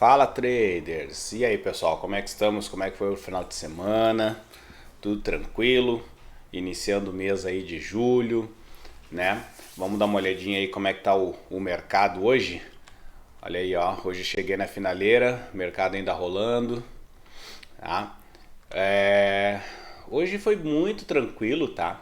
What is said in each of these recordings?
Fala traders! E aí pessoal, como é que estamos? Como é que foi o final de semana? Tudo tranquilo? Iniciando o mês aí de julho, né? Vamos dar uma olhadinha aí como é que tá o mercado hoje. Olha aí, ó, hoje cheguei na finaleira, mercado ainda rolando, tá? Hoje foi muito tranquilo, tá?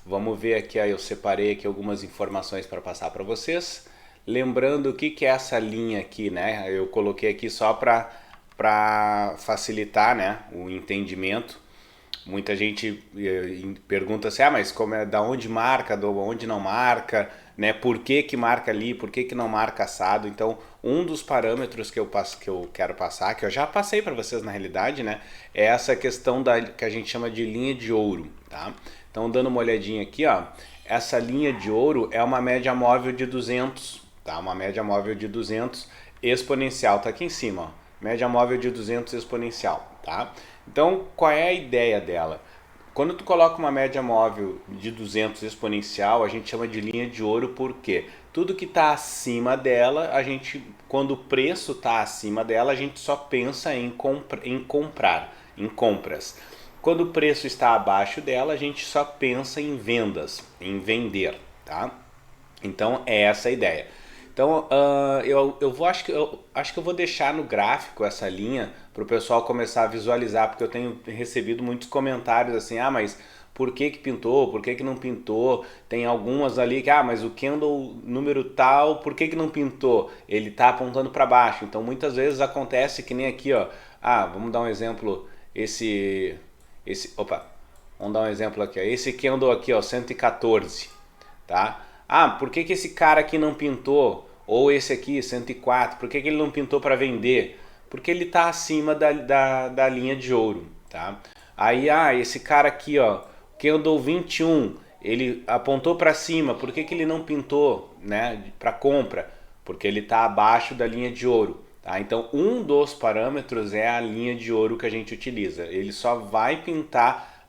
Vamos ver aqui, ó, eu separei aqui algumas informações para passar para vocês. Lembrando o que que é essa linha aqui, né? Eu coloquei aqui só para facilitar, né, o entendimento. Muita gente pergunta assim, mas como é, da onde marca, da onde não marca, né? Por que que marca ali, por que que não marca assado? Então, um dos parâmetros que eu quero passar, que eu já passei para vocês na realidade, né? É essa questão que a gente chama de linha de ouro, tá? Então, dando uma olhadinha aqui, ó, essa linha de ouro é uma média móvel de 200, tá? Uma média móvel de 200 exponencial, tá aqui em cima, ó. Média móvel de 200 exponencial, tá? Então, qual é a ideia dela? Quando tu coloca uma média móvel de 200 exponencial, a gente chama de linha de ouro porque tudo que está acima dela, a gente, quando o preço está acima dela, a gente só pensa em comprar, em compras. Quando o preço está abaixo dela, a gente só pensa em vendas, em vender, tá? Então é essa a ideia. Então acho que eu vou deixar no gráfico essa linha para o pessoal começar a visualizar, porque eu tenho recebido muitos comentários assim, mas por que que pintou, por que que não pintou? Tem algumas ali que, mas o candle número tal, por que que não pintou? Ele está apontando para baixo. Então muitas vezes acontece que nem aqui, ó. Vamos dar um exemplo, opa, vamos dar um exemplo aqui, ó. Esse candle aqui, ó, 114, tá? Por que que esse cara aqui não pintou? Ou esse aqui, 104, por que que ele não pintou para vender? Porque ele está acima da linha de ouro, tá? Aí, esse cara aqui, ó, candle 21, ele apontou para cima, por que que ele não pintou, né, para compra? Porque ele está abaixo da linha de ouro, tá? Então, um dos parâmetros é a linha de ouro que a gente utiliza. Ele só vai pintar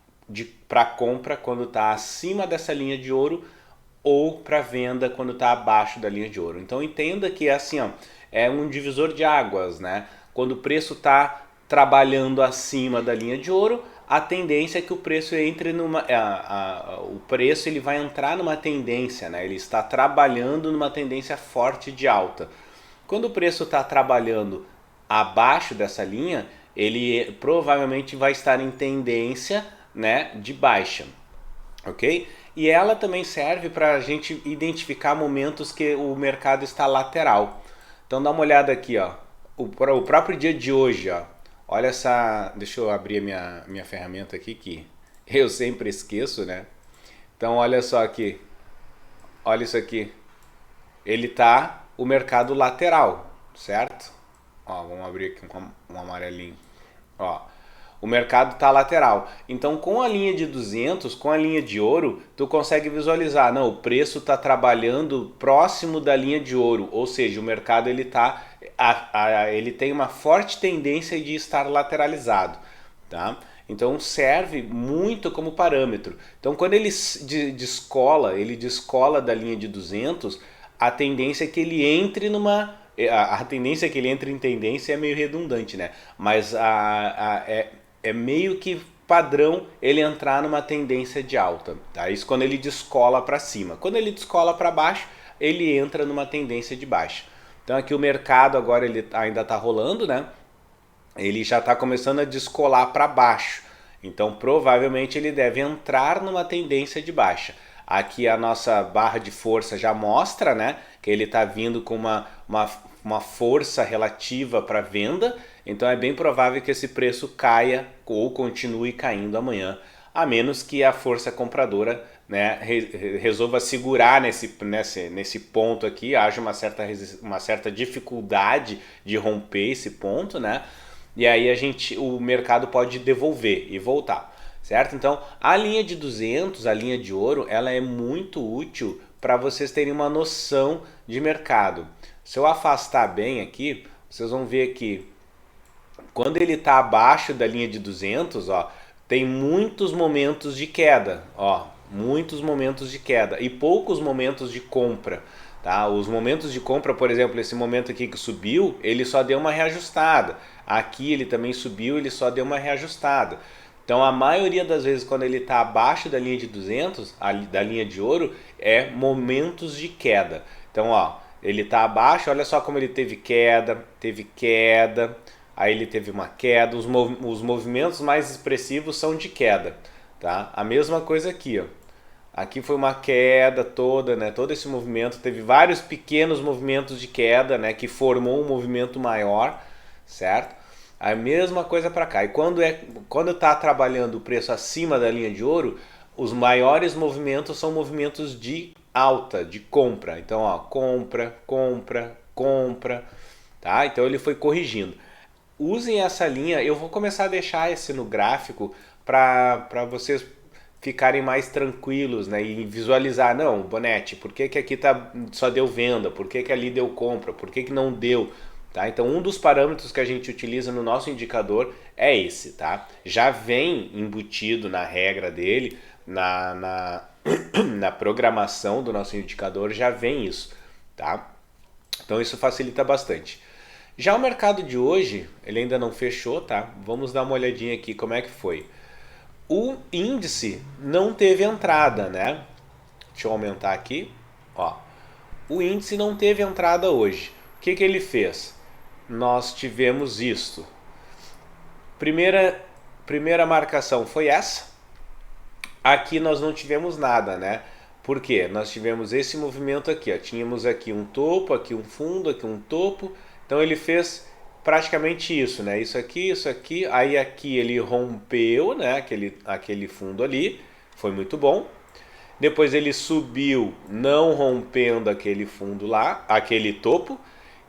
para compra quando está acima dessa linha de ouro ou para venda quando está abaixo da linha de ouro. Então entenda que é assim, ó, é um divisor de águas, né? Quando o preço está trabalhando acima da linha de ouro, a tendência é que o preço entre numa, o preço ele vai entrar numa tendência, né? Ele está trabalhando numa tendência forte de alta. Quando o preço está trabalhando abaixo dessa linha, ele provavelmente vai estar em tendência, né, de baixa, ok? E ela também serve para a gente identificar momentos que o mercado está lateral. Então dá uma olhada aqui, ó. O próprio dia de hoje, ó. Olha essa. Deixa eu abrir a minha ferramenta aqui que eu sempre esqueço, né? Então olha só aqui. Olha isso aqui. Ele tá o mercado lateral, certo? Ó, vamos abrir aqui um amarelinho. Ó, o mercado está lateral. Então, com a linha de 200, com a linha de ouro, tu consegue visualizar, não, o preço está trabalhando próximo da linha de ouro, ou seja, o mercado ele tem uma forte tendência de estar lateralizado, tá? Então serve muito como parâmetro. Então, quando ele descola da linha de 200, a tendência é que ele entre numa a tendência é que ele entre em tendência é meio redundante, né? Mas é meio que padrão ele entrar numa tendência de alta, tá? Isso quando ele descola para cima. Quando ele descola para baixo, ele entra numa tendência de baixa. Então aqui o mercado agora ele ainda está rolando, né? Ele já está começando a descolar para baixo. Então provavelmente ele deve entrar numa tendência de baixa. Aqui a nossa barra de força já mostra, né, que ele está vindo com uma força relativa para venda. Então é bem provável que esse preço caia ou continue caindo amanhã, a menos que a força compradora, né, resolva segurar nesse ponto aqui, haja uma certa dificuldade de romper esse ponto, né? E aí o mercado pode devolver e voltar, certo? Então a linha de 200, a linha de ouro, ela é muito útil para vocês terem uma noção de mercado. Se eu afastar bem aqui, vocês vão ver que quando ele está abaixo da linha de 200, ó, tem muitos momentos de queda, ó, muitos momentos de queda e poucos momentos de compra, tá? Os momentos de compra, por exemplo, esse momento aqui que subiu, ele só deu uma reajustada. Aqui ele também subiu, ele só deu uma reajustada. Então a maioria das vezes quando ele está abaixo da linha de 200, da linha de ouro, é momentos de queda. Então ó, ele está abaixo, olha só como ele teve queda, aí ele teve uma queda, os movimentos mais expressivos são de queda, tá? A mesma coisa aqui, ó. Aqui foi uma queda toda, né? Todo esse movimento, teve vários pequenos movimentos de queda, né? Que formou um movimento maior, certo? A mesma coisa para cá. E quando está trabalhando o preço acima da linha de ouro, os maiores movimentos são movimentos de alta, de compra. Então, ó, compra, tá? Então ele foi corrigindo. Usem essa linha, eu vou começar a deixar esse no gráfico para vocês ficarem mais tranquilos, né, e visualizar, não, Bonetti, por que aqui só deu venda, por que ali deu compra, por que não deu, tá? Então um dos parâmetros que a gente utiliza no nosso indicador é esse, tá? Já vem embutido na regra dele, na programação do nosso indicador, já vem isso, tá? Então isso facilita bastante. Já o mercado de hoje, ele ainda não fechou, tá? Vamos dar uma olhadinha aqui como é que foi. O índice não teve entrada, né? Deixa eu aumentar aqui, ó. O índice não teve entrada hoje. O que ele fez? Nós tivemos isto. Primeira marcação foi essa. Aqui nós não tivemos nada, né? Por quê? Nós tivemos esse movimento aqui, ó. Tínhamos aqui um topo, aqui um fundo, aqui um topo. Então ele fez praticamente isso, né? Isso aqui, aí aqui ele rompeu, né? Aquele fundo ali, foi muito bom. Depois ele subiu, não rompendo aquele fundo lá, aquele topo.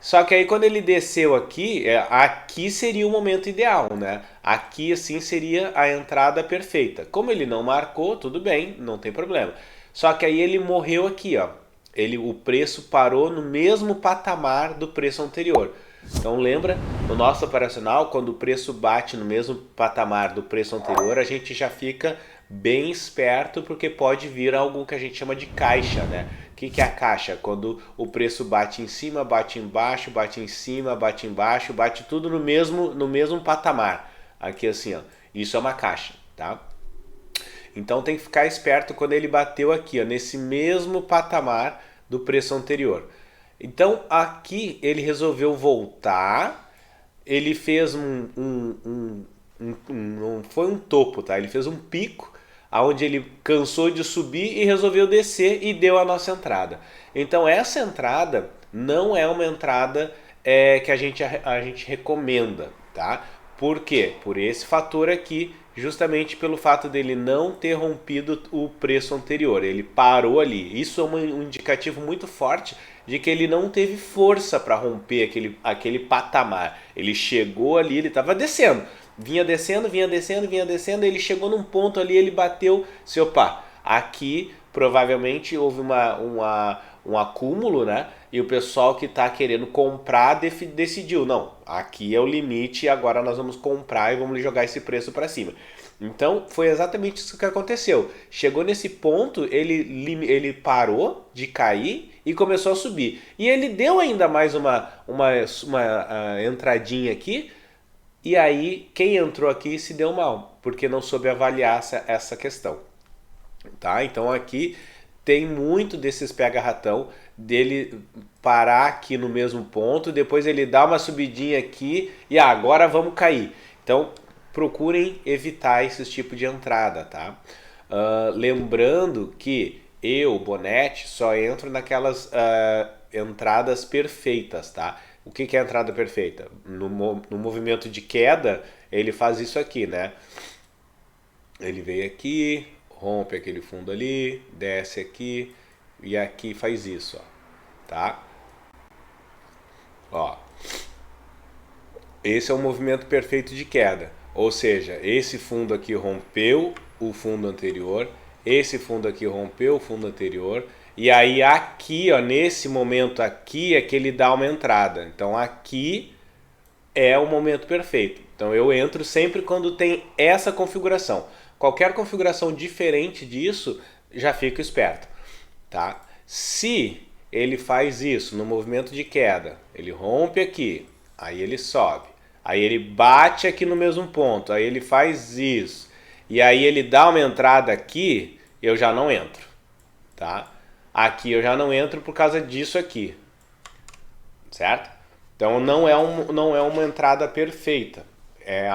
Só que aí quando ele desceu aqui, aqui seria o momento ideal, né? Aqui assim seria a entrada perfeita. Como ele não marcou, tudo bem, não tem problema. Só que aí ele morreu aqui, ó. O preço parou no mesmo patamar do preço anterior. Então lembra, no nosso operacional, quando o preço bate no mesmo patamar do preço anterior, a gente já fica bem esperto porque pode vir algo que a gente chama de caixa, né? O que é a caixa? Quando o preço bate em cima, bate embaixo, bate em cima, bate embaixo, bate tudo no mesmo patamar. Aqui assim, ó. Isso é uma caixa, tá? Então tem que ficar esperto quando ele bateu aqui, ó, nesse mesmo patamar do preço anterior. Então aqui ele resolveu voltar, ele fez foi um topo, tá? Ele fez um pico, onde ele cansou de subir e resolveu descer e deu a nossa entrada. Então essa entrada não é uma entrada que a gente recomenda, tá? Por quê? Por esse fator aqui, justamente pelo fato dele não ter rompido o preço anterior, ele parou ali. Isso é um indicativo muito forte de que ele não teve força para romper aquele patamar. Ele chegou ali, ele estava descendo, vinha descendo, ele chegou num ponto ali, ele bateu, opa, aqui provavelmente houve um acúmulo, né? E o pessoal que está querendo comprar decidiu, não, aqui é o limite, agora nós vamos comprar e vamos jogar esse preço para cima. Então foi exatamente isso que aconteceu. Chegou nesse ponto, ele parou de cair e começou a subir. E ele deu ainda mais uma entradinha aqui. E aí quem entrou aqui se deu mal, porque não soube avaliar essa questão. Tá? Então aqui tem muito desses pega-ratão, dele parar aqui no mesmo ponto, depois ele dá uma subidinha aqui e agora vamos cair. Então procurem evitar esse tipo de entrada, tá? Lembrando que eu, Bonetti, só entro naquelas entradas perfeitas, tá? O que é a entrada perfeita? No movimento de queda, ele faz isso aqui, né? Ele veio aqui, rompe aquele fundo ali, desce aqui e aqui faz isso, ó, tá? Ó, esse é o movimento perfeito de queda. Ou seja, esse fundo aqui rompeu o fundo anterior, esse fundo aqui rompeu o fundo anterior, e aí aqui, ó, nesse momento aqui é que ele dá uma entrada. Então aqui é o momento perfeito. Então eu entro sempre quando tem essa configuração. Qualquer configuração diferente disso, já fico esperto, tá? Se ele faz isso no movimento de queda. Ele rompe aqui, aí ele sobe. Aí ele bate aqui no mesmo ponto, aí ele faz isso. E aí ele dá uma entrada aqui, eu já não entro, tá? Aqui eu já não entro por causa disso aqui, certo? Então não é uma entrada perfeita, é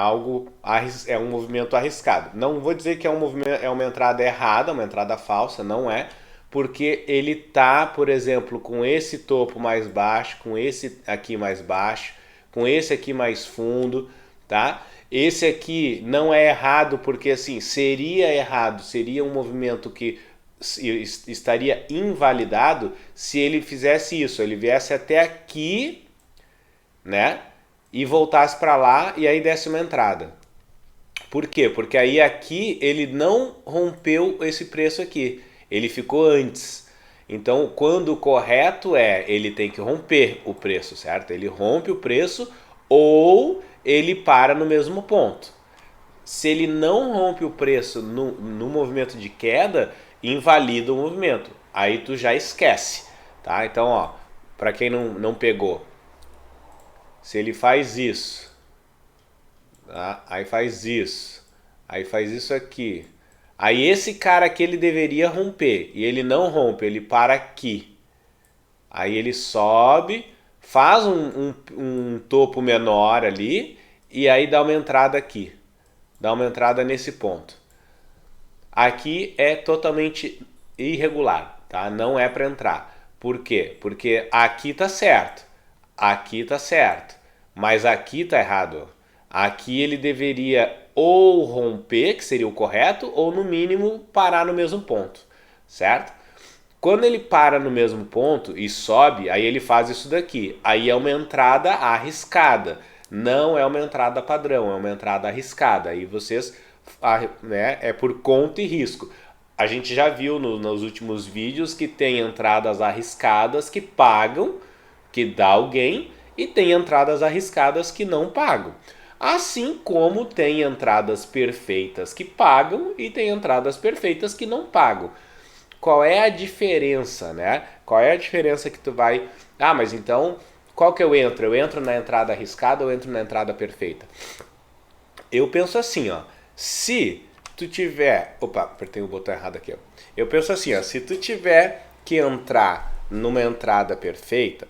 um movimento arriscado. Não vou dizer que é uma entrada errada, uma entrada falsa, não é, porque ele tá, por exemplo, com esse topo mais baixo, com esse aqui mais baixo, com esse aqui mais fundo, tá? Esse aqui não é errado porque assim, seria errado, seria um movimento que estaria invalidado se ele fizesse isso, ele viesse até aqui, né? E voltasse para lá e aí desse uma entrada. Por quê? Porque aí aqui ele não rompeu esse preço aqui, ele ficou antes. Então, quando o correto ele tem que romper o preço, certo? Ele rompe o preço ou ele para no mesmo ponto. Se ele não rompe o preço no movimento de queda, invalida o movimento. Aí tu já esquece, tá? Então, ó, para quem não pegou, se ele faz isso, tá? Aí faz isso aqui. Aí esse cara aqui ele deveria romper, e ele não rompe, ele para aqui. Aí ele sobe, faz um topo menor ali, e aí dá uma entrada aqui. Dá uma entrada nesse ponto. Aqui é totalmente irregular, tá? Não é para entrar. Por quê? Porque aqui tá certo, mas aqui tá errado. Aqui ele deveria ou romper, que seria o correto, ou no mínimo parar no mesmo ponto, certo? Quando ele para no mesmo ponto e sobe, aí ele faz isso daqui. Aí é uma entrada arriscada. Não é uma entrada padrão, é uma entrada arriscada. Aí vocês, né, é por conta e risco. A gente já viu nos últimos vídeos que tem entradas arriscadas que pagam, que dá alguém, e tem entradas arriscadas que não pagam. Assim como tem entradas perfeitas que pagam e tem entradas perfeitas que não pagam. Qual é a diferença, né? Qual é a diferença que tu vai... Ah, mas então, qual que eu entro? Eu entro na entrada arriscada ou entro na entrada perfeita? Eu penso assim, ó. Se tu tiver... Opa, apertei o botão errado aqui, ó. Eu penso assim, ó. Se tu tiver que entrar numa entrada perfeita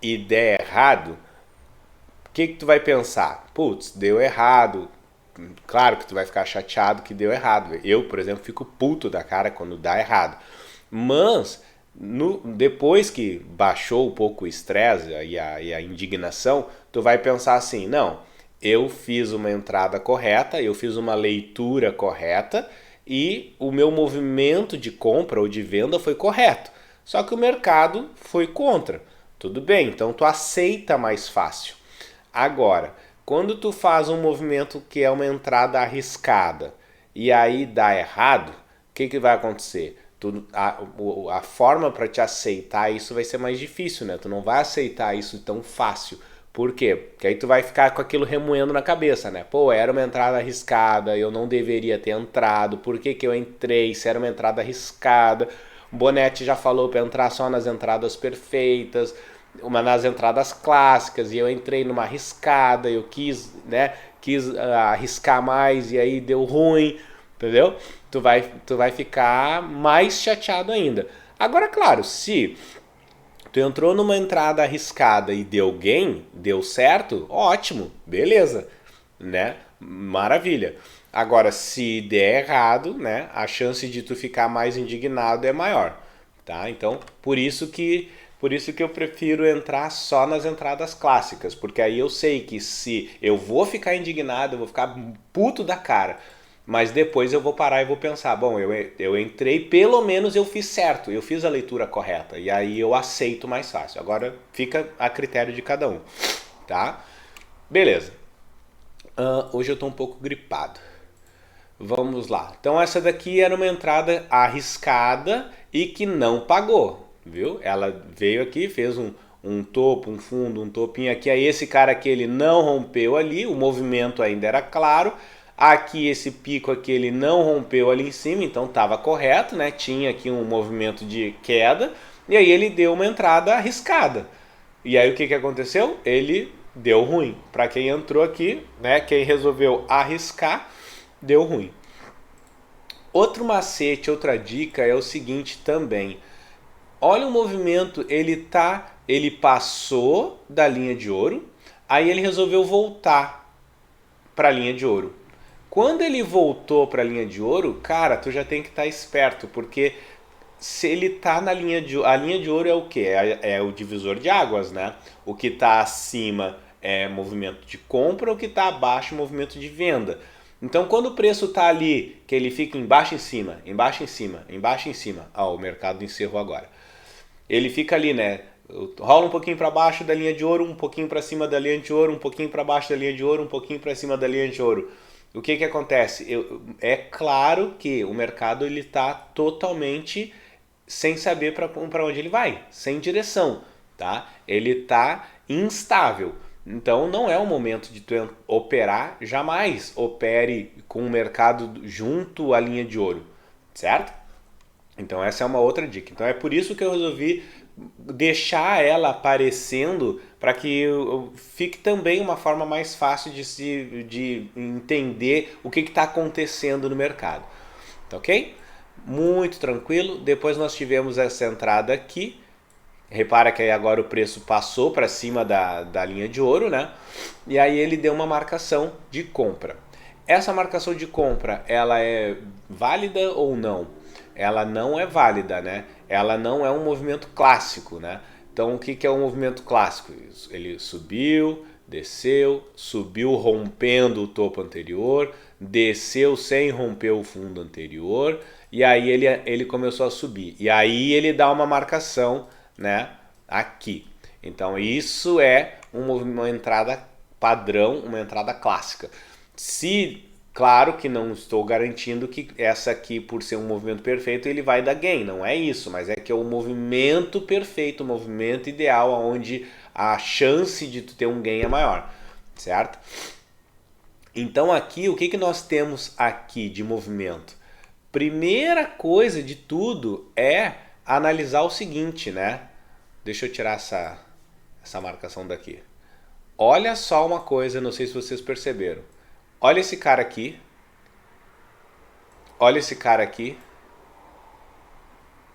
e der errado, o que tu vai pensar? Putz, deu errado. Claro que tu vai ficar chateado que deu errado. Eu, por exemplo, fico puto da cara quando dá errado. Mas, depois que baixou um pouco o estresse e a indignação, tu vai pensar assim, não, eu fiz uma entrada correta, eu fiz uma leitura correta e o meu movimento de compra ou de venda foi correto. Só que o mercado foi contra. Tudo bem, então tu aceita mais fácil. Agora, quando tu faz um movimento que é uma entrada arriscada e aí dá errado, o que vai acontecer? A forma para te aceitar isso vai ser mais difícil, né? Tu não vai aceitar isso tão fácil. Por quê? Porque aí tu vai ficar com aquilo remoendo na cabeça, né? Pô, era uma entrada arriscada, eu não deveria ter entrado, por que eu entrei se era uma entrada arriscada? O Bonetti já falou para entrar só nas entradas perfeitas, nas entradas clássicas, e eu entrei numa arriscada, eu quis arriscar mais e aí deu ruim, entendeu? Tu vai ficar mais chateado ainda. Agora, claro, se tu entrou numa entrada arriscada e deu certo, ótimo, beleza, né? Maravilha. Agora, se der errado, né, a chance de tu ficar mais indignado é maior, tá? Então, por isso que eu prefiro entrar só nas entradas clássicas, porque aí eu sei que se eu vou ficar indignado, eu vou ficar puto da cara, mas depois eu vou parar e vou pensar, bom, eu entrei, pelo menos eu fiz certo, eu fiz a leitura correta, e aí eu aceito mais fácil. Agora fica a critério de cada um, tá? Beleza. Hoje eu tô um pouco gripado. Vamos lá. Então essa daqui era uma entrada arriscada e que não pagou, viu? Ela veio aqui, fez um topo, um fundo, um topinho aqui. Aí esse cara aqui ele não rompeu ali, o movimento ainda era claro. Aqui esse pico aqui ele não rompeu ali em cima, então estava correto, né? Tinha aqui um movimento de queda, E aí ele deu uma entrada arriscada. E aí o que aconteceu? Ele deu ruim. Para quem entrou aqui, né, quem resolveu arriscar, deu ruim. Outro macete, outra dica é o seguinte também. Olha o movimento, ele passou da linha de ouro, aí ele resolveu voltar para a linha de ouro. Quando ele voltou para a linha de ouro, cara, tu já tem que estar esperto, porque se ele tá na linha de ouro, a linha de ouro é o que? É o divisor de águas, né? O que está acima é movimento de compra, o que está abaixo é movimento de venda. Então quando o preço está ali, que ele fica embaixo em cima, embaixo em cima, embaixo em cima, ó, o mercado encerrou agora. Ele fica ali, né? Rola um pouquinho para baixo da linha de ouro, um pouquinho para cima da linha de ouro, um pouquinho para baixo da linha de ouro, um pouquinho para cima da linha de ouro. O que acontece? É claro que o mercado ele está totalmente sem saber para onde ele vai, sem direção, tá? Ele está instável. Então não é o momento de tu operar, jamais opere com o mercado junto à linha de ouro, certo? Então essa é uma outra dica. Então é por isso que eu resolvi deixar ela aparecendo para que fique também uma forma mais fácil de entender o que está acontecendo no mercado. Tá ok? Muito tranquilo. Depois nós tivemos essa entrada aqui. Repara que aí agora o preço passou para cima da linha de ouro, né? E aí ele deu uma marcação de compra. Essa marcação de compra, ela é válida ou não? Ela não é válida, né? Ela não é um movimento clássico, né? Então o que é um movimento clássico? Ele subiu, desceu, subiu rompendo o topo anterior, desceu sem romper o fundo anterior, e aí ele começou a subir. E aí ele dá uma marcação, né, aqui. Então isso é uma entrada padrão, uma entrada clássica. Claro que não estou garantindo que essa aqui, por ser um movimento perfeito, ele vai dar gain, não é isso, mas é que é o movimento perfeito, o movimento ideal, onde a chance de tu ter um gain é maior, certo? Então aqui, o que nós temos aqui de movimento? Primeira coisa de tudo é analisar o seguinte, né? Deixa eu tirar essa marcação daqui. Olha só uma coisa, não sei se vocês perceberam. Olha esse cara aqui. Olha esse cara aqui.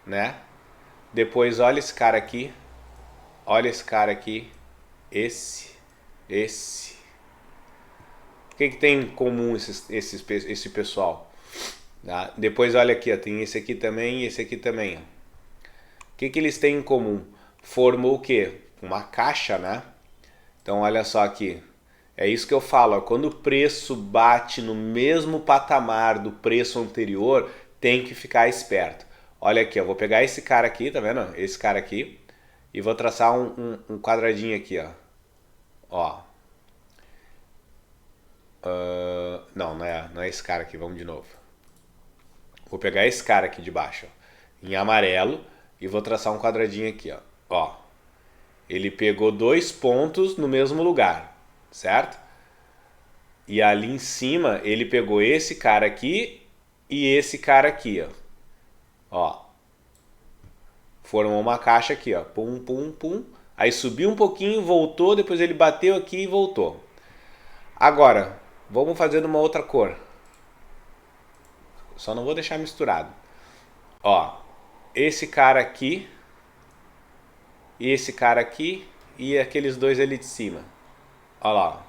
Né? Depois olha esse cara aqui. Olha esse cara aqui. Esse. O que tem em comum esse pessoal? Tá? Depois olha aqui, ó, tem esse aqui também e esse aqui também. Ó. O que eles têm em comum? Formou o quê? Uma caixa, né? Então olha só aqui. É isso que eu falo, ó, quando o preço bate no mesmo patamar do preço anterior, tem que ficar esperto. Olha aqui, eu vou pegar esse cara aqui, tá vendo? Esse cara aqui, e vou traçar um quadradinho aqui, ó. Não é esse cara aqui, vamos de novo. Vou pegar esse cara aqui de baixo, ó, em amarelo, e vou traçar um quadradinho aqui, ó. Ele pegou 2 pontos no mesmo lugar. Certo? E ali em cima ele pegou esse cara aqui e esse cara aqui, ó. Formou uma caixa aqui, ó. Pum, pum, pum. Aí subiu um pouquinho, voltou, depois ele bateu aqui e voltou. Agora, vamos fazer numa outra cor. Só não vou deixar misturado. Ó, esse cara aqui e esse cara aqui e aqueles dois ali de cima. Olha lá.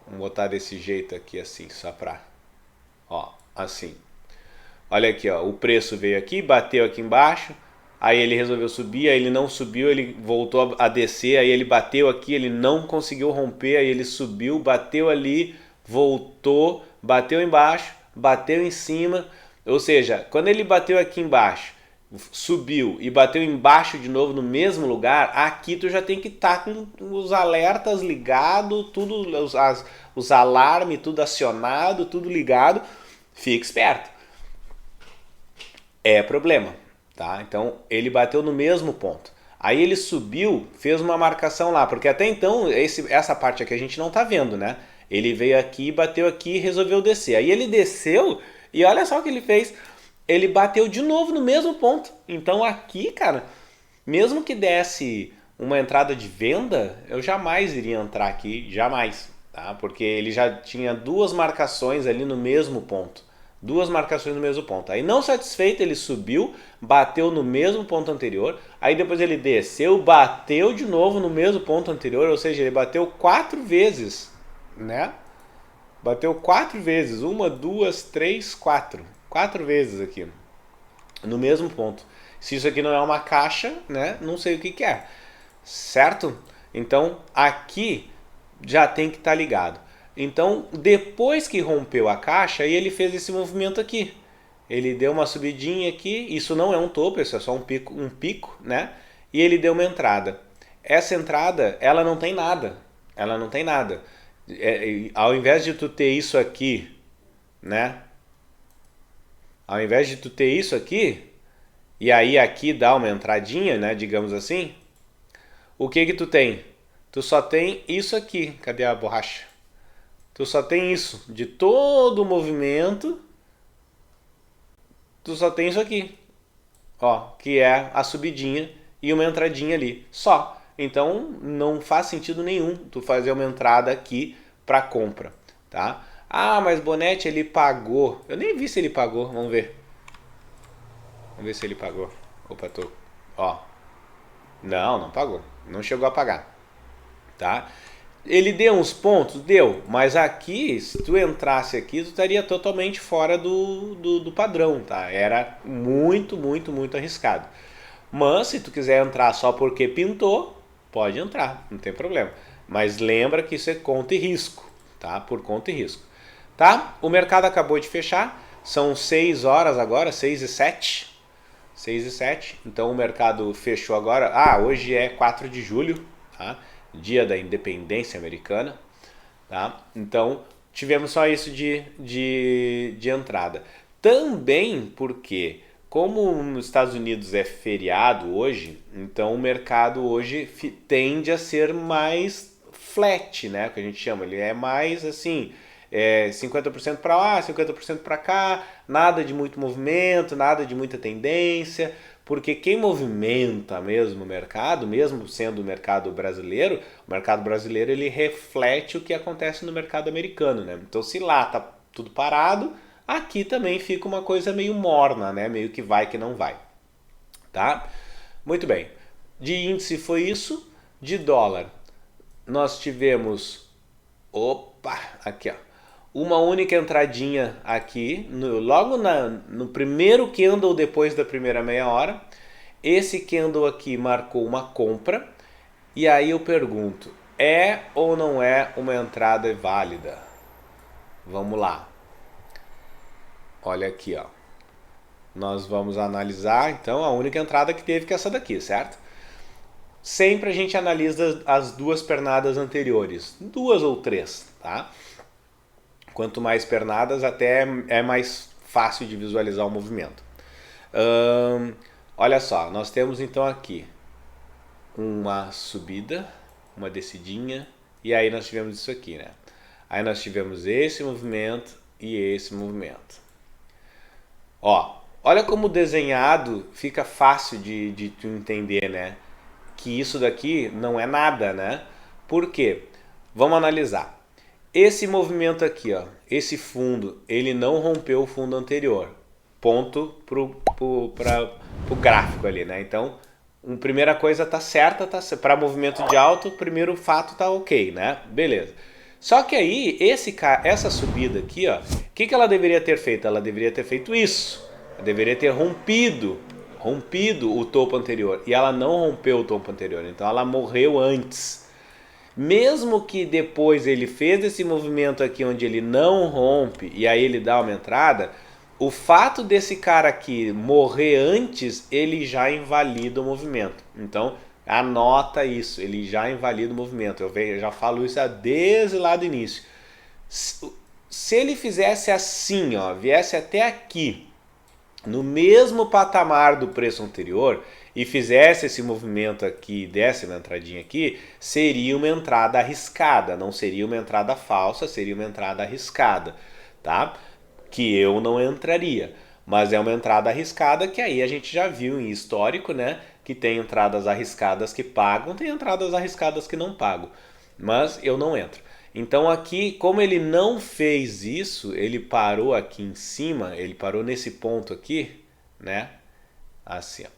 Vamos botar desse jeito aqui assim, só pra... Ó, assim. Olha aqui, ó. O preço veio aqui, bateu aqui embaixo. Aí ele resolveu subir, aí ele não subiu, ele voltou a descer. Aí ele bateu aqui, ele não conseguiu romper. Aí ele subiu, bateu ali, voltou, bateu embaixo, bateu em cima. Ou seja, quando ele bateu aqui embaixo, subiu e bateu embaixo de novo no mesmo lugar, aqui tu já tem que estar com os alertas ligados, tudo, os alarmes, tudo acionado, tudo ligado. Fique esperto. É problema, tá? Então ele bateu no mesmo ponto. Aí ele subiu, fez uma marcação lá, porque até então essa parte aqui a gente não tá vendo, né? Ele veio aqui, bateu aqui e resolveu descer. Aí ele desceu e olha só o que ele fez. ele bateu de novo no mesmo ponto. Então aqui, cara, mesmo que desse uma entrada de venda, eu jamais iria entrar aqui, jamais, tá? Porque ele já tinha duas marcações ali no mesmo ponto. Duas marcações no mesmo ponto. Aí não satisfeito, ele subiu, bateu no mesmo ponto anterior. Aí depois ele desceu, bateu de novo no mesmo ponto anterior. Ou seja, ele bateu 4 vezes, né? Bateu 4 vezes. 1, 2, 3, 4. 4 vezes aqui. No mesmo ponto. Se isso aqui não é uma caixa, né? Não sei o que é. Certo? Então aqui já tem que estar ligado. Então depois que rompeu a caixa, aí ele fez esse movimento aqui. Ele deu uma subidinha aqui. Isso não é um topo, isso é só um pico, né? E ele deu uma entrada. Essa entrada, ela não tem nada. Ela não tem nada. Ao invés de tu ter isso aqui, né? Ao invés de tu ter isso aqui, e aí aqui dá uma entradinha, né? Digamos assim. O que que tu tem? Tu só tem isso aqui. Cadê a borracha? Tu só tem isso. De todo o movimento, tu só tem isso aqui. Ó, que é a subidinha e uma entradinha ali. Só. Então não faz sentido nenhum tu fazer uma entrada aqui para compra, tá? Ah, mas Bonetti ele pagou. Eu nem vi se ele pagou. Vamos ver. Vamos ver se ele pagou. Opa, tô. Ó. Não pagou. Não chegou a pagar. Tá? Ele deu uns pontos? Deu. Mas aqui, se tu entrasse aqui, tu estaria totalmente fora do padrão, tá? Era muito arriscado. Mas se tu quiser entrar só porque pintou, pode entrar, não tem problema. Mas lembra que isso é conta e risco, tá? Por conta e risco. Tá? O mercado acabou de fechar. São 6 horas agora, 6 e 7. 6 e 7. Então o mercado fechou agora. Ah, hoje é 4 de julho, tá? Dia da independência americana, tá? Então tivemos só isso de entrada. Também porque, como nos Estados Unidos é feriado hoje, então o mercado hoje tende a ser mais flat, né? Que a gente chama, ele é mais assim, 50% para lá, 50% para cá, nada de muito movimento, nada de muita tendência, porque quem movimenta mesmo o mercado, mesmo sendo o mercado brasileiro ele reflete o que acontece no mercado americano, né? Então se lá tá tudo parado, aqui também fica uma coisa meio morna, né? Meio que vai que não vai, tá? Muito bem. De índice foi isso, de dólar nós tivemos, opa, aqui ó, uma única entradinha aqui, logo no primeiro candle depois da primeira meia hora. Esse candle aqui marcou uma compra. E aí eu pergunto, é ou não é uma entrada válida? Vamos lá. Olha aqui, ó. Nós vamos analisar, então, a única entrada que teve, que é essa daqui, certo? Sempre a gente analisa as duas pernadas anteriores, 2 ou 3, tá? Quanto mais pernadas, até é mais fácil de visualizar o movimento. Olha só, nós temos então aqui uma subida, uma descidinha, e aí nós tivemos isso aqui, né? Aí nós tivemos esse movimento e esse movimento. Ó, olha como desenhado fica fácil de tu entender, né? Que isso daqui não é nada, né? Por quê? Vamos analisar. Esse movimento aqui, ó, esse fundo, ele não rompeu o fundo anterior. Ponto pro gráfico ali, né? Então, a primeira coisa tá certa, tá, para movimento de alto, o primeiro fato tá ok, né? Beleza. Só que aí, essa subida aqui, ó, o que ela deveria ter feito? Ela deveria ter feito isso. Ela deveria ter rompido o topo anterior. E ela não rompeu o topo anterior, então ela morreu antes. Mesmo que depois ele fez esse movimento aqui onde ele não rompe e aí ele dá uma entrada, o fato desse cara aqui morrer antes, ele já invalida o movimento. Então, anota isso, ele já invalida o movimento. Eu já falo isso desde lá do início. Se ele fizesse assim, ó, viesse até aqui, no mesmo patamar do preço anterior, e fizesse esse movimento aqui, desse uma entradinha aqui, seria uma entrada arriscada, não seria uma entrada falsa, seria uma entrada arriscada, tá? Que eu não entraria. mas é uma entrada arriscada que aí a gente já viu em histórico, né? Que tem entradas arriscadas que pagam, tem entradas arriscadas que não pagam, mas eu não entro. Então aqui, como ele não fez isso, ele parou aqui em cima, ele parou nesse ponto aqui, né? Assim, ó.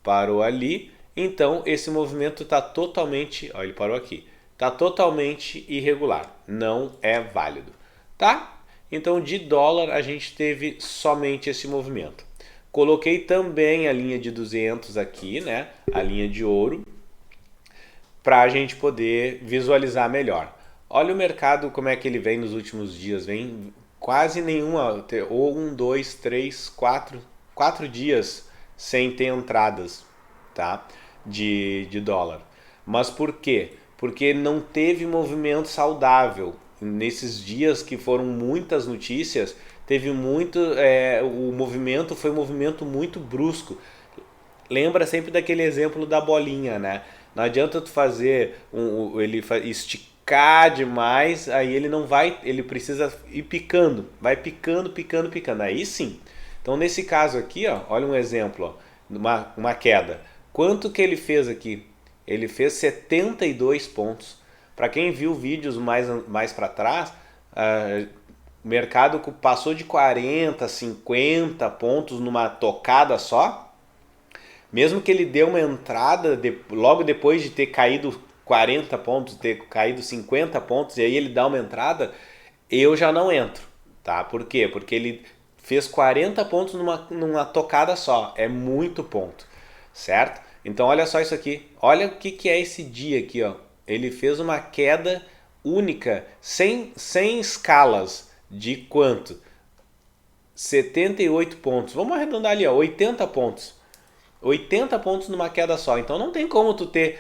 Parou ali, então esse movimento está totalmente, ó, ele parou aqui, está totalmente irregular, não é válido, tá? Então de dólar a gente teve somente esse movimento. Coloquei também a linha de 200 aqui, né? A linha de ouro, para a gente poder visualizar melhor. Olha o mercado como é que ele vem nos últimos dias, vem quase nenhuma, ou 1, 2, 3, 4 dias sem ter entradas, tá? De dólar. Mas por quê? Porque não teve movimento saudável. Nesses dias que foram muitas notícias, teve muito. O movimento foi um movimento muito brusco. Lembra sempre daquele exemplo da bolinha, né? Não adianta tu fazer ele esticar demais, aí ele não vai, ele precisa ir picando, vai picando, picando, picando. Aí sim. Então nesse caso aqui, ó, olha um exemplo, ó, uma queda. Quanto que ele fez aqui? Ele fez 72 pontos. Para quem viu vídeos mais para trás, o mercado passou de 40, 50 pontos numa tocada só. Mesmo que ele dê uma entrada logo depois de ter caído 40 pontos, ter caído 50 pontos, e aí ele dá uma entrada, eu já não entro, tá? Por quê? Porque ele fez 40 pontos numa tocada só, é muito ponto, certo? Então olha só isso aqui, olha o que é esse dia aqui, ó. Ele fez uma queda única, sem escalas, de quanto? 78 pontos, vamos arredondar ali, ó, 80 pontos. 80 pontos numa queda só. Então não tem como tu ter.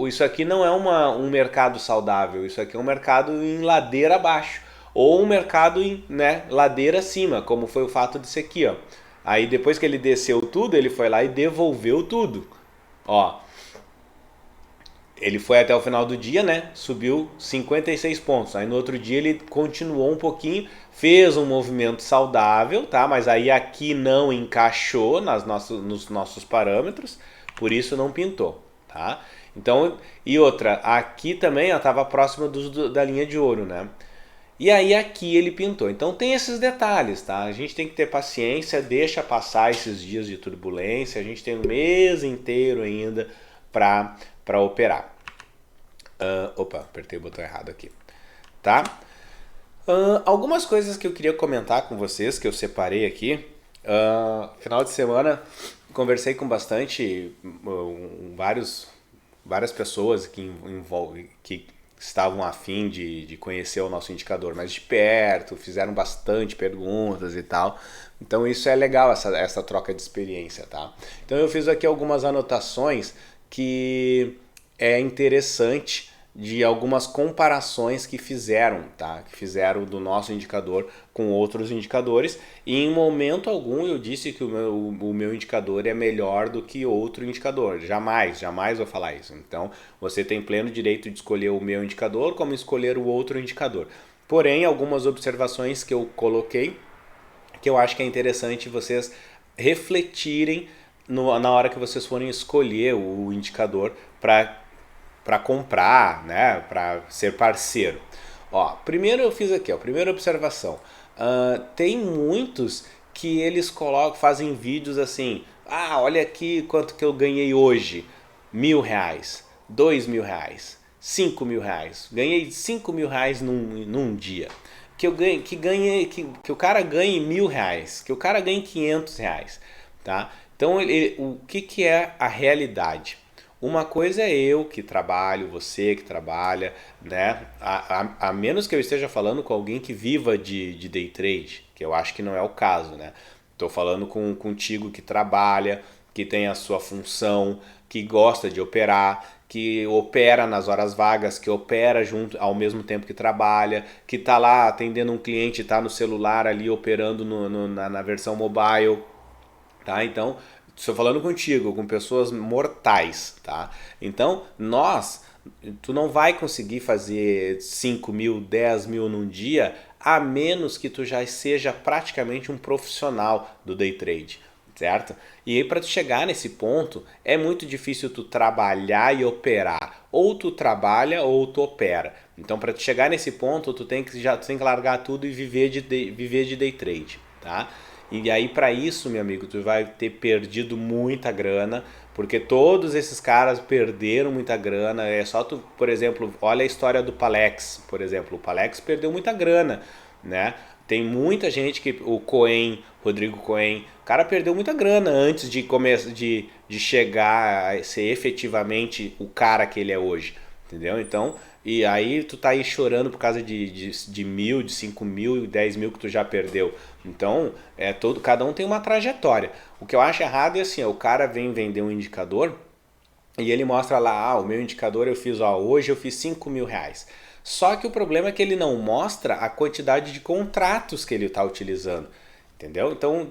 Isso aqui não é um mercado saudável. Isso aqui é um mercado em ladeira abaixo. Ou um mercado em, né, ladeira acima, como foi o fato disso aqui, ó. Aí depois que ele desceu tudo, ele foi lá e devolveu tudo. Ó. Ele foi até o final do dia, né? Subiu 56 pontos. Aí no outro dia ele continuou um pouquinho, fez um movimento saudável, tá? Mas aí aqui não encaixou nos nossos parâmetros, por isso não pintou, tá? Então, e outra, aqui também estava próxima da linha de ouro, né? E aí aqui ele pintou. Então tem esses detalhes, tá? A gente tem que ter paciência, deixa passar esses dias de turbulência, a gente tem um mês inteiro ainda para operar. Opa, apertei o botão errado aqui, tá? Algumas coisas que eu queria comentar com vocês, que eu separei aqui. Final de semana, conversei com várias pessoas que estavam a fim de conhecer o nosso indicador mais de perto, fizeram bastante perguntas e tal. Então isso é legal, essa troca de experiência, tá? Então eu fiz aqui algumas anotações que é interessante de algumas comparações que fizeram, tá? Que fizeram do nosso indicador com outros indicadores, e em momento algum eu disse que o meu indicador é melhor do que outro indicador. Jamais vou falar isso. Então você tem pleno direito de escolher o meu indicador como escolher o outro indicador. Porém, algumas observações que eu coloquei que eu acho que é interessante vocês refletirem na hora que vocês forem escolher o indicador para comprar, né, para ser parceiro. Ó, primeiro eu fiz aqui, ó, primeira observação. Tem muitos que eles fazem vídeos assim, olha aqui quanto que eu ganhei hoje, R$ 1.000, R$ 2.000, R$ 5.000, ganhei R$ 5.000 num dia. Que o cara ganhe R$ 1.000, que o cara ganhe R$ 500, tá? Então o que é a realidade? Uma coisa é eu que trabalho, você que trabalha, né? A menos que eu esteja falando com alguém que viva de day trade, que eu acho que não é o caso, né? Estou falando contigo que trabalha, que tem a sua função, que gosta de operar, que opera nas horas vagas, que opera junto ao mesmo tempo que trabalha, que está lá atendendo um cliente, está no celular ali operando na versão mobile, tá? Então, estou falando contigo, com pessoas mortais, tá? Então, tu não vai conseguir fazer 5.000, 10.000 num dia a menos que tu já seja praticamente um profissional do day trade, certo? E aí para tu chegar nesse ponto, é muito difícil tu trabalhar e operar. Ou tu trabalha ou tu opera. Então para tu chegar nesse ponto, tu tem que largar tudo e viver de day trade, tá? E aí para isso, meu amigo, tu vai ter perdido muita grana, porque todos esses caras perderam muita grana. É só tu, por exemplo, olha a história do Palex, por exemplo. O Palex perdeu muita grana, né? Tem muita gente que o Cohen, Rodrigo Cohen, o cara perdeu muita grana antes de chegar a ser efetivamente o cara que ele é hoje, entendeu? Então, e aí tu tá aí chorando por causa de 1.000, de 5.000, 10.000 que tu já perdeu. Então, cada um tem uma trajetória. O que eu acho errado é assim, o cara vem vender um indicador e ele mostra lá, o meu indicador eu fiz, hoje eu fiz 5.000 reais. Só que o problema é que ele não mostra a quantidade de contratos que ele está utilizando, entendeu? Então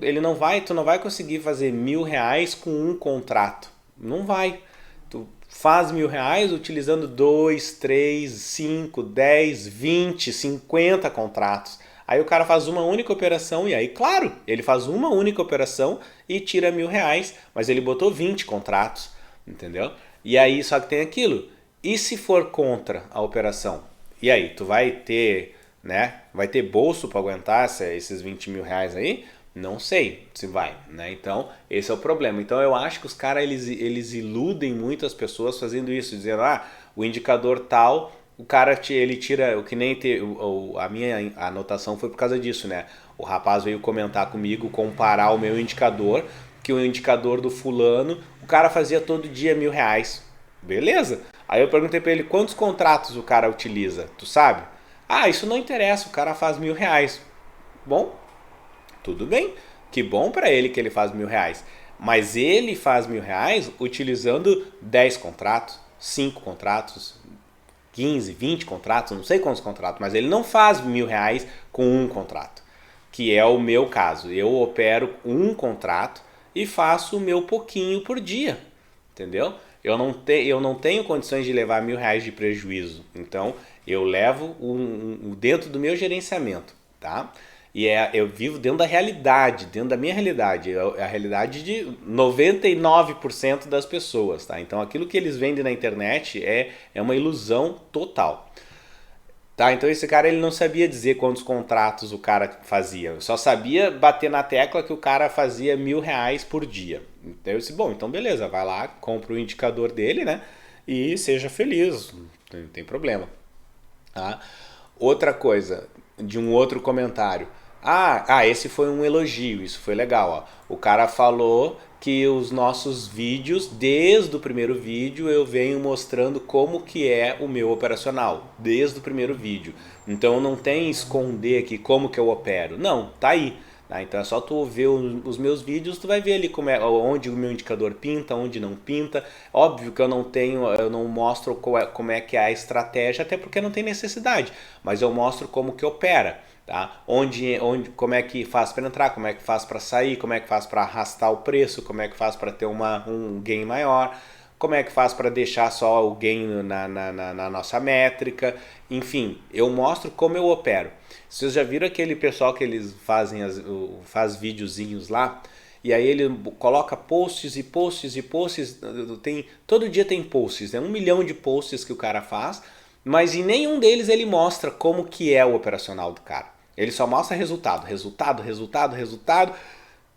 tu não vai conseguir fazer 1.000 reais com um contrato, não vai. Tu faz 1.000 reais utilizando 2, 3, 5, 10, 20, 50 contratos. Aí o cara faz uma única operação e aí, claro, ele faz uma única operação e tira 1.000 reais, mas ele botou 20 contratos, entendeu? E aí só que tem aquilo. E se for contra a operação? E aí, tu vai ter, né? Vai ter bolso para aguentar esses 20.000 reais aí? Não sei se vai, né? Então, esse é o problema. Então, eu acho que os caras, eles iludem muito as pessoas fazendo isso, dizendo, o indicador tal, o cara, ele tira, o que nem a minha anotação foi por causa disso, né? O rapaz veio comentar comigo, comparar o meu indicador, que o indicador do fulano, o cara fazia todo dia 1.000 reais. Beleza? Aí eu perguntei pra ele quantos contratos o cara utiliza, tu sabe? Isso não interessa, o cara faz 1.000 reais. Bom, tudo bem, que bom pra ele que ele faz 1.000 reais. Mas ele faz 1.000 reais utilizando 10 contratos, 5 contratos, 15, 20 contratos, não sei quantos contratos, mas ele não faz 1.000 reais com um contrato, que é o meu caso. Eu opero um contrato e faço o meu pouquinho por dia, entendeu? Eu não tenho condições de levar 1.000 reais de prejuízo. Então, eu levo dentro do meu gerenciamento, tá? E eu vivo dentro da realidade, dentro da minha realidade. É a realidade de 99% das pessoas, tá? Então, aquilo que eles vendem na internet é uma ilusão total. Tá, então esse cara ele não sabia dizer quantos contratos o cara fazia, só sabia bater na tecla que o cara fazia 1.000 reais por dia. Então eu disse, bom, então beleza, vai lá, compra o indicador dele, né? E seja feliz, não tem problema. Tá? Outra coisa, de um outro comentário. Esse foi um elogio, isso foi legal. Ó. O cara falou que os nossos vídeos, desde o primeiro vídeo, eu venho mostrando como que é o meu operacional, desde o primeiro vídeo. Então não tem esconder aqui como que eu opero. Não, tá aí. Tá? Então é só tu ver os meus vídeos, tu vai ver ali onde o meu indicador pinta, onde não pinta. Óbvio que eu não mostro como é que é a estratégia, até porque não tem necessidade. Mas eu mostro como que opera. Tá? Como é que faz para entrar, como é que faz para sair, como é que faz para arrastar o preço, como é que faz para ter um gain maior, como é que faz para deixar só o gain na nossa métrica, enfim, eu mostro como eu opero. Vocês já viram aquele pessoal que eles faz videozinhos lá, e aí ele coloca posts e posts e posts, todo dia tem posts, 1 milhão de posts que o cara faz, mas em nenhum deles ele mostra como que é o operacional do cara. Ele só mostra resultado.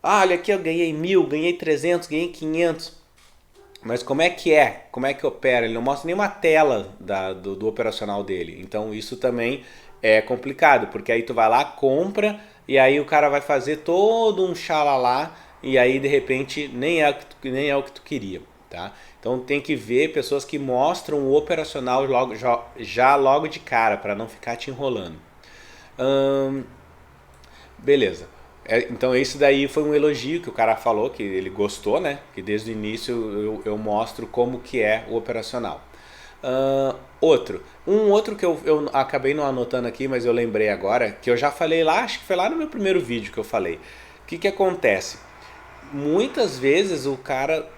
Olha aqui eu ganhei 1.000, ganhei 300, ganhei 500. Mas como é que é? Como é que opera? Ele não mostra nenhuma tela do operacional dele. Então isso também é complicado, porque aí tu vai lá, compra, e aí o cara vai fazer todo um xalalá, e aí de repente nem é o que tu queria. Tá? Então tem que ver pessoas que mostram o operacional logo de cara, para não ficar te enrolando. Beleza. Então esse daí foi um elogio que o cara falou, que ele gostou, né? Que desde o início eu mostro como que é o operacional. Um outro que eu acabei não anotando aqui, mas eu lembrei agora, que eu já falei lá, acho que foi lá no meu primeiro vídeo que eu falei. O que acontece? Muitas vezes o cara,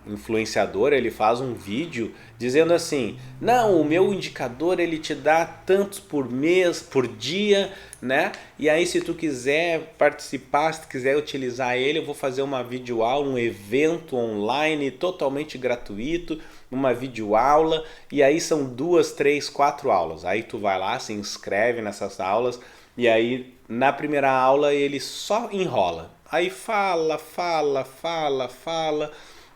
influenciador, ele faz um vídeo dizendo assim, não, o meu indicador ele te dá tantos por mês, por dia, né? E aí se tu quiser participar, se tu quiser utilizar ele, eu vou fazer uma videoaula, um evento online totalmente gratuito, uma videoaula, e aí são 2, 3, 4 aulas. Aí tu vai lá, se inscreve nessas aulas, e aí na primeira aula ele só enrola. Aí fala,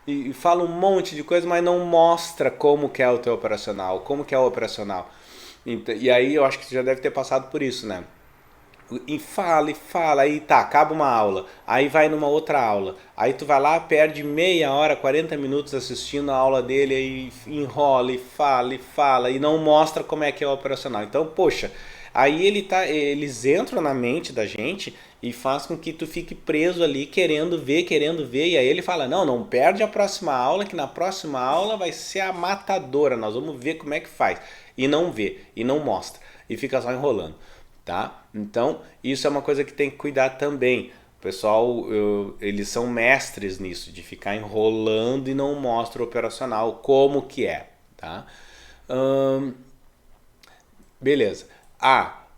e fala um monte de coisa, mas não mostra como que é o teu operacional, como que é o operacional. E aí eu acho que você já deve ter passado por isso, né? E fala, aí tá, acaba uma aula, aí vai numa outra aula, aí tu vai lá, perde meia hora, 40 minutos assistindo a aula dele, aí enrola e fala, e não mostra como é que é o operacional. Então, poxa, aí eles entram na mente da gente e faz com que tu fique preso ali, querendo ver, e aí ele fala, não, não perde a próxima aula, que na próxima aula vai ser a matadora, nós vamos ver como é que faz. E não vê, e não mostra, e fica só enrolando. Tá? Então, isso é uma coisa que tem que cuidar também. O pessoal, eles são mestres nisso, de ficar enrolando e não mostra o operacional como que é. Tá? Beleza.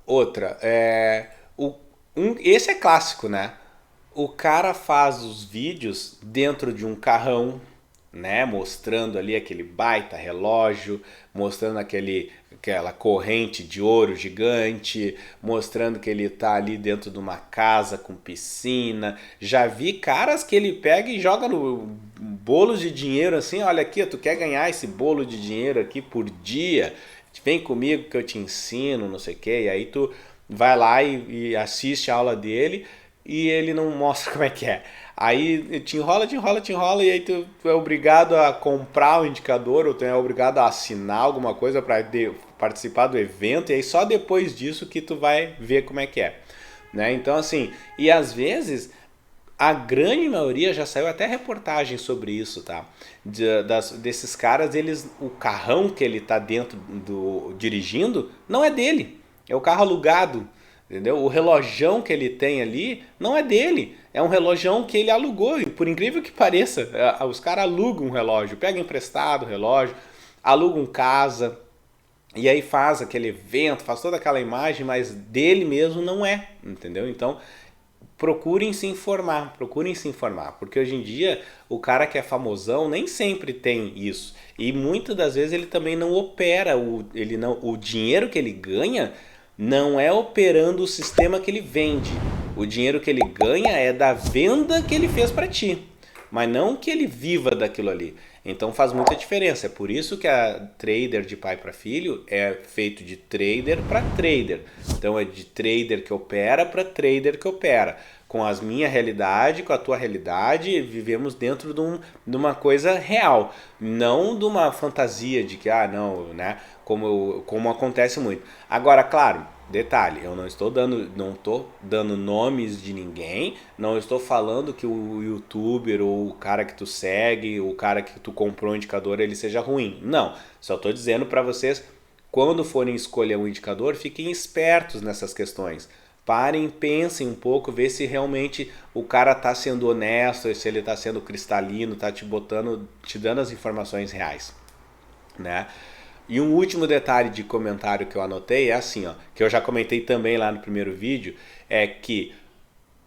Outra. Esse é clássico, né? O cara faz os vídeos dentro de um carrão, né, mostrando ali aquele baita relógio, mostrando aquela corrente de ouro gigante, mostrando que ele tá ali dentro de uma casa com piscina. Já vi caras que ele pega e joga no bolos de dinheiro assim, olha aqui, tu quer ganhar esse bolo de dinheiro aqui por dia? Vem comigo que eu te ensino, não sei o que. E aí tu vai lá e assiste a aula dele e ele não mostra como é que é. Aí te enrola, e aí tu é obrigado a comprar o indicador, ou tu é obrigado a assinar alguma coisa para participar do evento, e aí só depois disso que tu vai ver como é que é. Né? Então assim, e às vezes a grande maioria já saiu até reportagem sobre isso, tá? Desses caras, o carrão que ele tá dentro dirigindo não é dele, é o carro alugado. Entendeu? O relojão que ele tem ali não é dele, é um relojão que ele alugou, e por incrível que pareça, os caras alugam um relógio, pegam emprestado o relógio, alugam casa, e aí faz aquele evento, faz toda aquela imagem, mas dele mesmo não é, entendeu? Então, procurem se informar, porque hoje em dia o cara que é famosão nem sempre tem isso, e muitas das vezes ele também não opera, o dinheiro que ele ganha não é operando o sistema que ele vende. O dinheiro que ele ganha é da venda que ele fez para ti, mas não que ele viva daquilo ali. Então faz muita diferença. É por isso que a trader de pai para filho é feito de trader para trader. Então é de trader que opera para trader que opera. Com a minha realidade, com a tua realidade, vivemos dentro de uma coisa real, não de uma fantasia de que, não, né? Como acontece muito. Agora, claro, detalhe, eu não estou dando nomes de ninguém, não estou falando que o youtuber ou o cara que tu segue, o cara que tu comprou o indicador, ele seja ruim. Não, só estou dizendo para vocês, quando forem escolher um indicador, fiquem espertos nessas questões. Parem, pensem um pouco, ver se realmente o cara está sendo honesto, se ele está sendo cristalino, está te dando as informações reais, né? E um último detalhe de comentário que eu anotei é assim, ó, que eu já comentei também lá no primeiro vídeo, é que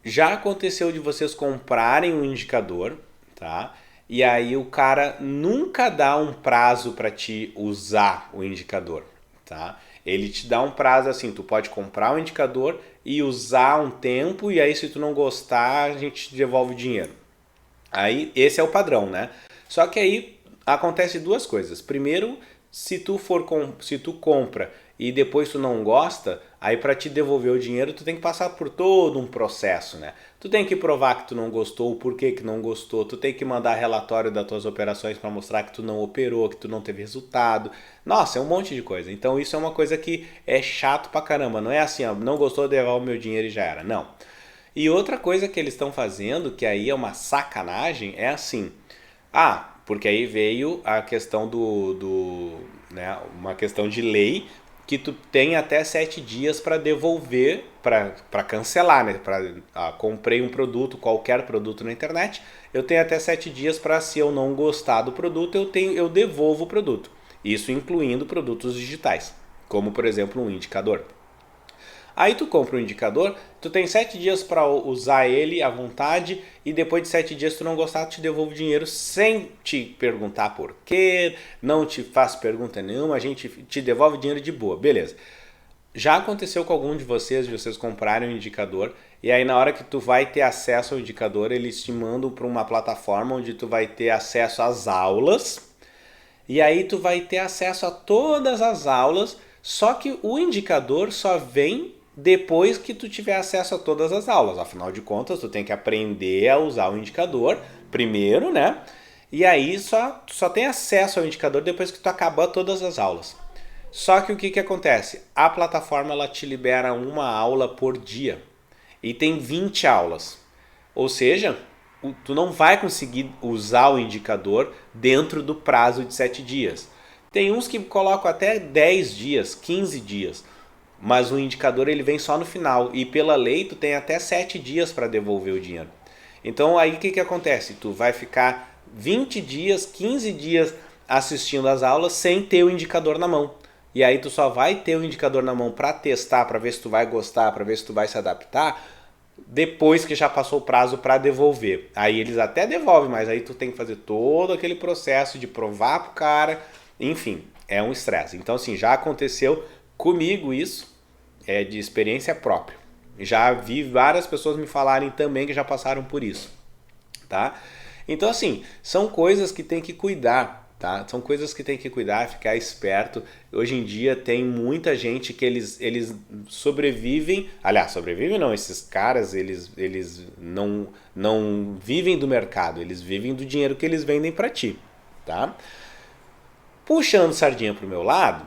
já aconteceu de vocês comprarem um indicador, tá? E aí o cara nunca dá um prazo para te usar o indicador, tá? Ele te dá um prazo assim, tu pode comprar o indicador e usar um tempo, e aí se tu não gostar, a gente te devolve o dinheiro. Aí esse é o padrão, né? Só que aí acontece duas coisas. Primeiro, se tu compra e depois tu não gosta, aí para te devolver o dinheiro tu tem que passar por todo um processo, né? Tu tem que provar que tu não gostou, o porquê que não gostou, tu tem que mandar relatório das tuas operações para mostrar que tu não operou, que tu não teve resultado. Nossa, é um monte de coisa. Então isso é uma coisa que é chato pra caramba. Não é assim, ó, não gostou, devolve o meu dinheiro e já era. Não. E outra coisa que eles estão fazendo, que aí é uma sacanagem, é assim. Porque aí veio a questão né, uma questão de lei que tu tem até 7 dias para devolver, para cancelar, né? Comprei um produto, qualquer produto na internet, eu tenho até 7 dias para, se eu não gostar do produto, eu devolvo o produto. Isso incluindo produtos digitais, como por exemplo um indicador. Aí tu compra um indicador, tu tem 7 dias para usar ele à vontade e depois de 7 dias tu não gostar, tu te devolve o dinheiro sem te perguntar por quê, não te faz pergunta nenhuma, a gente te devolve o dinheiro de boa, beleza. Já aconteceu com algum de vocês comprarem um indicador e aí na hora que tu vai ter acesso ao indicador, eles te mandam para uma plataforma onde tu vai ter acesso às aulas e aí tu vai ter acesso a todas as aulas, só que o indicador só vem depois que tu tiver acesso a todas as aulas. Afinal de contas, tu tem que aprender a usar o indicador primeiro, né? E aí tu só tem acesso ao indicador depois que tu acabar todas as aulas. Só que o que acontece? A plataforma ela te libera uma aula por dia e tem 20 aulas. Ou seja, tu não vai conseguir usar o indicador dentro do prazo de 7 dias. Tem uns que colocam até 10 dias, 15 dias. Mas o indicador ele vem só no final e pela lei tu tem até 7 dias para devolver o dinheiro. Então aí o que acontece? Tu vai ficar 20 dias, 15 dias assistindo as aulas sem ter o indicador na mão. E aí tu só vai ter o indicador na mão para testar, para ver se tu vai gostar, para ver se tu vai se adaptar, depois que já passou o prazo para devolver. Aí eles até devolvem, mas aí tu tem que fazer todo aquele processo de provar pro cara, enfim, é um estresse. Então assim, já aconteceu comigo isso, é de experiência própria. Já vi várias pessoas me falarem também que já passaram por isso, tá? Então assim, são coisas que tem que cuidar, tá? São coisas que tem que cuidar, ficar esperto. Hoje em dia tem muita gente que eles sobrevivem, aliás, sobrevivem não, esses caras, eles não vivem do mercado, eles vivem do dinheiro que eles vendem para ti, tá? Puxando sardinha pro meu lado,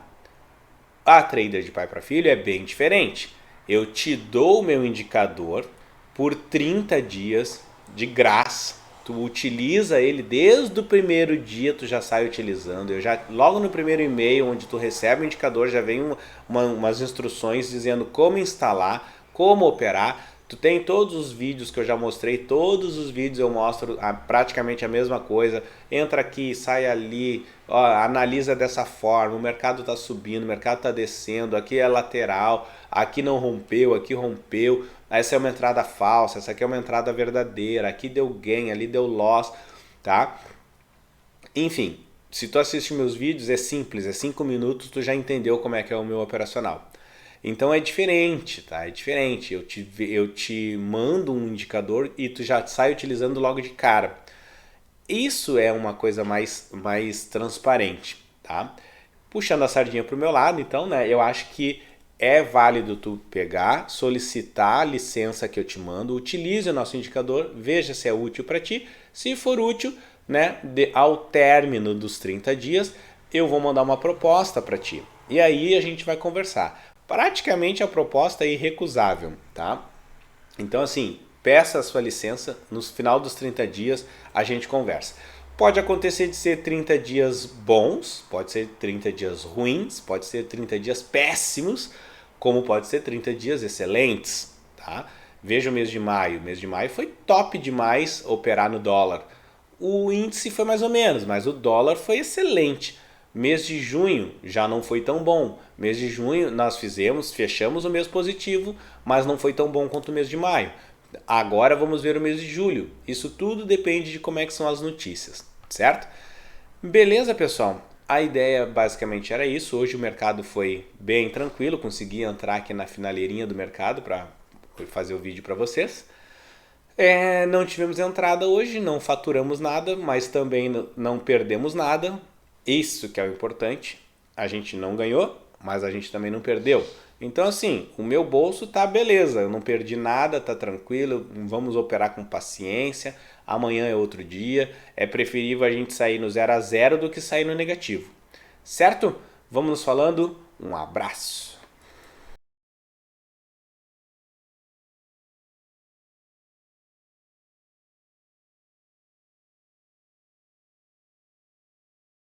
a trader de pai para filho é bem diferente. Eu te dou o meu indicador por 30 dias de graça. Tu utiliza ele desde o primeiro dia, tu já sai utilizando. Logo no primeiro e-mail onde tu recebe o indicador já vem umas instruções dizendo como instalar, como operar. Tu tem todos os vídeos que eu já mostrei, todos os vídeos eu mostro praticamente a mesma coisa. Entra aqui, sai ali, ó, analisa dessa forma, o mercado está subindo, o mercado está descendo, aqui é lateral, aqui não rompeu, aqui rompeu. Essa é uma entrada falsa, essa aqui é uma entrada verdadeira, aqui deu gain, ali deu loss, tá? Enfim, se tu assiste meus vídeos é simples, é 5 minutos, tu já entendeu como é que é o meu operacional. Então é diferente, tá? É diferente. Eu te mando um indicador e tu já sai utilizando logo de cara. Isso é uma coisa mais transparente, tá? Puxando a sardinha pro meu lado, então, né? Eu acho que é válido tu pegar, solicitar a licença que eu te mando, utilize o nosso indicador, veja se é útil para ti. Se for útil, né? Ao término dos 30 dias, eu vou mandar uma proposta para ti. E aí a gente vai conversar. Praticamente a proposta é irrecusável, tá? Então assim, peça a sua licença, no final dos 30 dias a gente conversa. Pode acontecer de ser 30 dias bons, pode ser 30 dias ruins, pode ser 30 dias péssimos, como pode ser 30 dias excelentes, tá? Veja o mês de maio. O mês de maio foi top demais operar no dólar. O índice foi mais ou menos, mas o dólar foi excelente. Mês de junho já não foi tão bom. Mês de junho nós fechamos o mês positivo, mas não foi tão bom quanto o mês de maio. Agora vamos ver o mês de julho. Isso tudo depende de como é que são as notícias, certo? Beleza, pessoal? A ideia basicamente era isso. Hoje o mercado foi bem tranquilo, consegui entrar aqui na finaleirinha do mercado para fazer o vídeo para vocês. Não tivemos entrada hoje, não faturamos nada, mas também não perdemos nada. Isso que é o importante. A gente não ganhou, mas a gente também não perdeu. Então assim, o meu bolso tá beleza, eu não perdi nada, tá tranquilo, vamos operar com paciência. Amanhã é outro dia, é preferível a gente sair no 0 a 0 do que sair no negativo. Certo? Vamos nos falando, um abraço.